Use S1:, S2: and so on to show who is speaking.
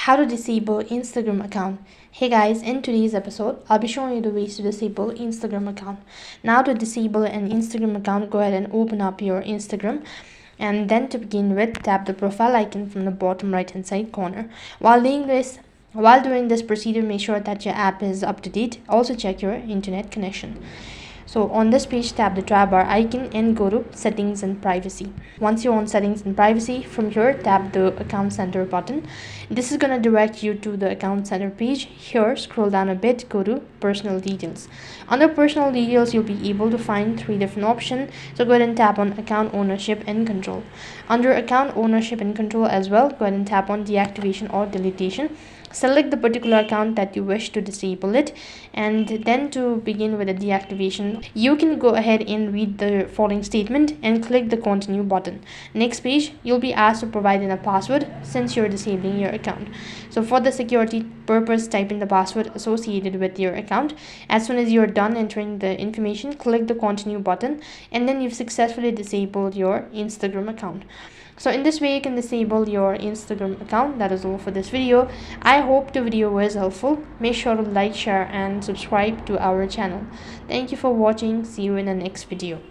S1: how to disable Instagram account. Hey guys, in today's episode I'll be showing you the ways to disable Instagram account. Now to disable an Instagram account, go ahead and open up your Instagram, and then to begin with, tap the profile icon from the bottom right hand side corner. While doing this procedure, make sure that your app is up to date. Also check your internet connection. So on this page, tap the toolbar icon and go to settings and privacy. Once you're on settings and privacy, from here tap the account center button. This is going to direct you to the account center page. Here scroll down a bit, go to personal details. Under personal details, you'll be able to find 3 different options. So go ahead and tap on account ownership and control. Under account ownership and control as well, go ahead and tap on deactivation or deletion. Select the particular account that you wish to disable it, and then to begin with the deactivation, you can go ahead and read the following statement and click the continue button. Next page, you'll be asked to provide in a password since you're disabling your account. So for the security purpose, type in the password associated with your account. As soon as you're done entering the information, click the continue button, and then you've successfully disabled your Instagram account. So in this way, you can disable your Instagram account. That is all for this video. I hope the video was helpful. Make sure to like, share and subscribe to our channel. Thank you for watching. See you in the next video.